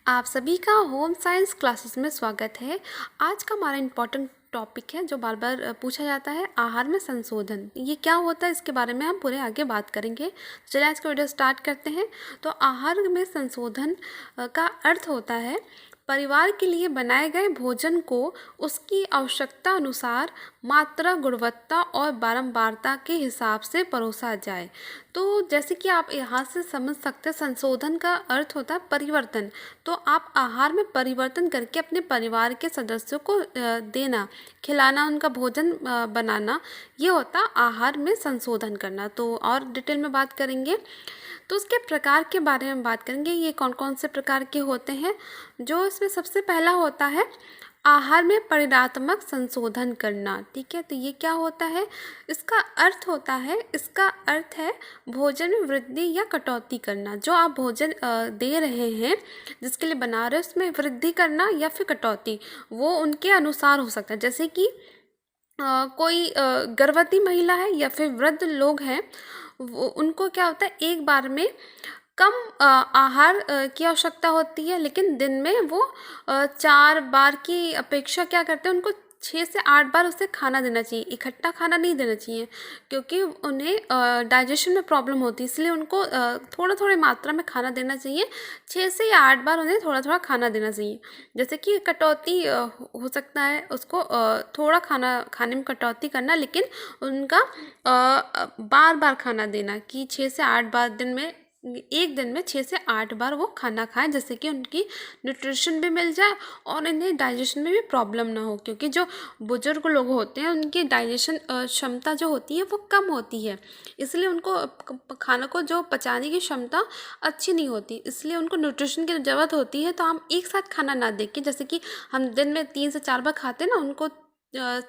आप सभी का होम साइंस क्लासेस में स्वागत है। आज का हमारा इम्पोर्टेंट टॉपिक है जो बार बार पूछा जाता है, आहार में संशोधन। ये क्या होता है, इसके बारे में हम पूरे आगे बात करेंगे। चलिए आज का वीडियो स्टार्ट करते हैं। तो आहार में संशोधन का अर्थ होता है परिवार के लिए बनाए गए भोजन को उसकी आवश्यकता अनुसार मात्रा, गुणवत्ता और बारंबारता के हिसाब से परोसा जाए। तो जैसे कि आप यहाँ से समझ सकते हैं, संशोधन का अर्थ होता है परिवर्तन। तो आप आहार में परिवर्तन करके अपने परिवार के सदस्यों को देना, खिलाना, उनका भोजन बनाना, ये होता है आहार में संशोधन करना। तो और डिटेल में बात करेंगे। तो उसके प्रकार के बारे में बात करेंगे, ये कौन कौन से प्रकार के होते हैं। जो इसमें सबसे पहला होता है आहार में परिणात्मक संशोधन करना। ठीक है, तो ये क्या होता है, इसका अर्थ है भोजन में वृद्धि या कटौती करना। जो आप भोजन दे रहे हैं, जिसके लिए बना रहे हो, उसमें वृद्धि करना या फिर कटौती, वो उनके अनुसार हो सकता है। जैसे कि कोई गर्भवती महिला है या फिर वृद्ध लोग हैं, वो उनको क्या होता है, एक बार में कम आहार की आवश्यकता होती है, लेकिन दिन में वो 4 बार की अपेक्षा क्या करते हैं, उनको 6 से 8 बार उसे खाना देना चाहिए। इकट्ठा खाना नहीं देना चाहिए, क्योंकि उन्हें डाइजेशन में प्रॉब्लम होती है, इसलिए उनको थोड़ा थोड़ी मात्रा में खाना देना चाहिए। 6 से या 8 बार उन्हें थोड़ा थोड़ा खाना देना चाहिए। जैसे कि कटौती हो सकता है, उसको थोड़ा खाना खाने में कटौती करना, लेकिन उनका बार बार खाना देना कि 6 से 8 बार दिन में, एक दिन में 6 से 8 बार वो खाना खाएं, जिससे कि उनकी न्यूट्रिशन भी मिल जाए और इन्हें डाइजेशन में भी प्रॉब्लम ना हो। क्योंकि जो बुजुर्ग लोग होते हैं, उनकी डाइजेशन क्षमता जो होती है वो कम होती है, इसलिए उनको खाना को जो पचाने की क्षमता अच्छी नहीं होती, इसलिए उनको न्यूट्रिशन की ज़रूरत होती है। तो हम एक साथ खाना ना दें कि जैसे कि हम दिन में 3 से 4 बार खाते हैं ना, उनको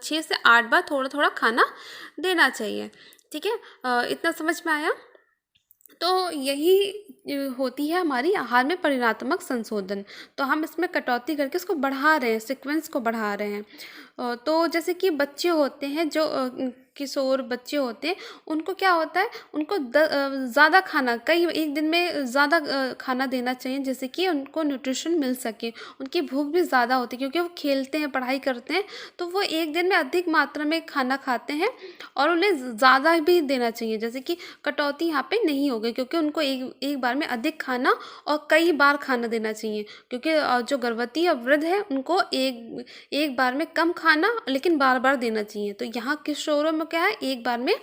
6 से 8 बार थोड़ा थोड़ा खाना देना चाहिए। ठीक है, इतना समझ में आया। तो यही होती है हमारी आहार में परिणात्मक संशोधन। तो हम इसमें कटौती करके इसको बढ़ा रहे हैं, सीक्वेंस को बढ़ा रहे हैं। तो जैसे कि बच्चे होते हैं, जो किशोर बच्चे होते हैं, उनको क्या होता है, उनको ज़्यादा खाना, कई एक दिन में ज़्यादा खाना देना चाहिए, जैसे कि उनको न्यूट्रिशन मिल सके। उनकी भूख भी ज़्यादा होती है, क्योंकि वो खेलते हैं, पढ़ाई करते हैं, तो वो एक दिन में अधिक मात्रा में खाना खाते हैं और उन्हें ज़्यादा भी देना चाहिए। जैसे कि कटौती यहाँ पे नहीं होगी, क्योंकि उनको एक बार में अधिक खाना और कई बार खाना देना चाहिए। क्योंकि जो गर्भवती या वृद्ध है, उनको एक बार में कम खाना लेकिन बार बार देना चाहिए। तो यहाँ किशोरों में क्या है, एक बार में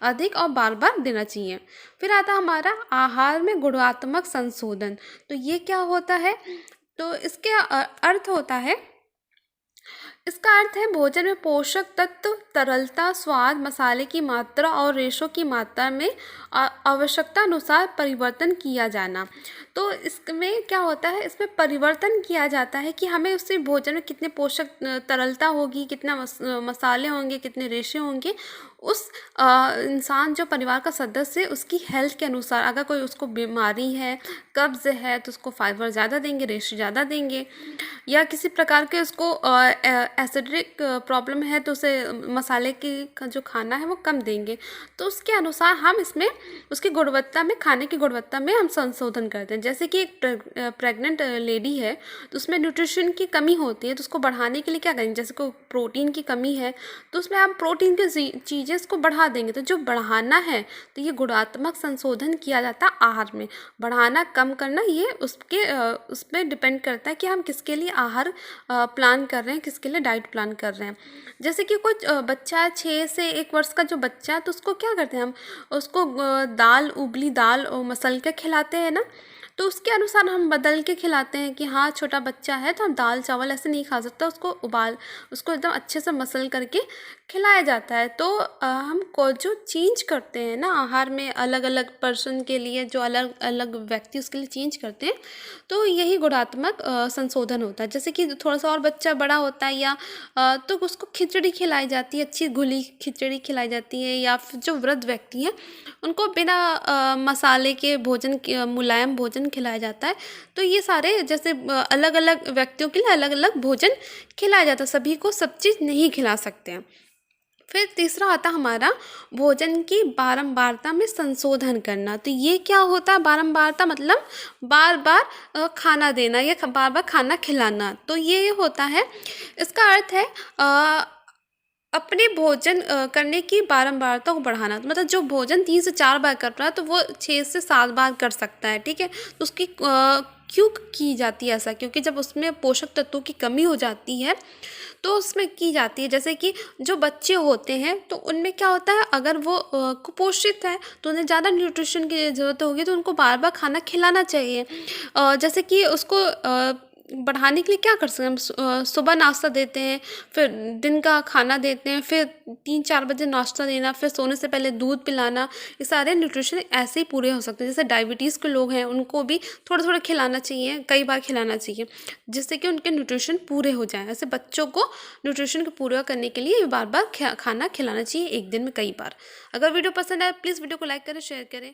अधिक और बार बार देना चाहिए। फिर आता हमारा आहार में गुणात्मक संशोधन। तो ये क्या होता है, तो इसके अर्थ होता है, इसका अर्थ है भोजन में पोषक तत्व, तरलता, स्वाद, मसाले की मात्रा और रेशों की मात्रा में आवश्यकता अनुसार परिवर्तन किया जाना। तो इसमें क्या होता है, इसमें परिवर्तन किया जाता है कि हमें उससे भोजन में कितने पोषक तरलता होगी, कितना मसाले होंगे, कितने रेशे होंगे, उस इंसान जो परिवार का सदस्य है, उसकी हेल्थ के अनुसार। अगर कोई उसको बीमारी है, कब्ज़ है, तो उसको फाइबर ज़्यादा देंगे, रेशे ज़्यादा देंगे। या किसी प्रकार के उसको एसिडिक प्रॉब्लम है, तो उसे मसाले की का जो खाना है वो कम देंगे। तो उसके अनुसार हम इसमें उसकी गुणवत्ता में, खाने की गुणवत्ता में हम संशोधन करते हैं। जैसे कि एक प्रेग्नेंट लेडी है, तो उसमें न्यूट्रिशन की कमी होती है, तो उसको बढ़ाने के लिए क्या करेंगे, जैसे कोई प्रोटीन की कमी है, तो उसमें आप प्रोटीन की चीज़ें इसको बढ़ा देंगे। तो जो बढ़ाना है, तो ये गुणात्मक संशोधन किया जाता है आहार में। बढ़ाना, कम करना, ये उस पर डिपेंड करता है कि हम किसके लिए आहार प्लान कर रहे हैं, किसके लिए डाइट प्लान कर रहे हैं। जैसे कि कुछ बच्चा है, 6 से 1 वर्ष का जो बच्चा है, तो उसको क्या करते हैं, हम उसको दाल, उबली दाल और मसल के खिलाते हैं ना। तो उसके अनुसार हम बदल के खिलाते हैं कि हाँ, छोटा बच्चा है तो हम दाल चावल ऐसे नहीं खा सकता, उसको एकदम अच्छे से मसल करके खिलाया जाता है। तो हम को जो चेंज करते हैं ना आहार में, अलग अलग पर्सन के लिए, जो अलग अलग व्यक्ति उसके लिए चेंज करते हैं, तो यही गुणात्मक संशोधन होता है। जैसे कि थोड़ा सा और बच्चा बड़ा होता है, या तो उसको खिचड़ी खिलाई जाती है, अच्छी घुली खिचड़ी खिलाई जाती है। या फिर जो वृद्ध व्यक्ति हैं, उनको बिना मसाले के भोजन, मुलायम भोजन खिलाया जाता है। तो ये सारे जैसे अलग अलग व्यक्तियों के लिए अलग अलग भोजन खिलाया जाता है, सभी को सब चीज़ नहीं खिला सकते हैं। फिर तीसरा आता हमारा भोजन की बारंबारता में संशोधन करना। तो ये क्या होता है बारंबारता, मतलब बार बार खाना देना या बार बार खाना खिलाना। तो ये होता है, इसका अर्थ है अपने भोजन करने की बारंबारता को बढ़ाना। तो मतलब जो भोजन 3 से 4 बार कर रहा है तो वो 6 से 7 बार कर सकता है, ठीक है। तो उसकी क्यों की जाती है ऐसा, क्योंकि जब उसमें पोषक तत्वों की कमी हो जाती है तो उसमें की जाती है। जैसे कि जो बच्चे होते हैं तो उनमें क्या होता है, अगर वो कुपोषित है तो उन्हें ज़्यादा न्यूट्रिशन की ज़रूरत होगी, तो उनको बार बार खाना खिलाना चाहिए। जैसे कि उसको बढ़ाने के लिए क्या कर सकते हैं हम, सुबह नाश्ता देते हैं, फिर दिन का खाना देते हैं, फिर 3-4 बजे नाश्ता देना, फिर सोने से पहले दूध पिलाना। ये सारे न्यूट्रिशन ऐसे ही पूरे हो सकते हैं। जैसे डायबिटीज़ के लोग हैं उनको भी थोड़ा थोड़ा खिलाना चाहिए, कई बार खिलाना चाहिए, जिससे कि उनके न्यूट्रिशन पूरे हो जाएँ। ऐसे बच्चों को न्यूट्रिशन को पूरा करने के लिए बार बार खाना खिलाना चाहिए, एक दिन में कई बार। अगर वीडियो पसंद आए प्लीज़ वीडियो को लाइक करें, शेयर करें।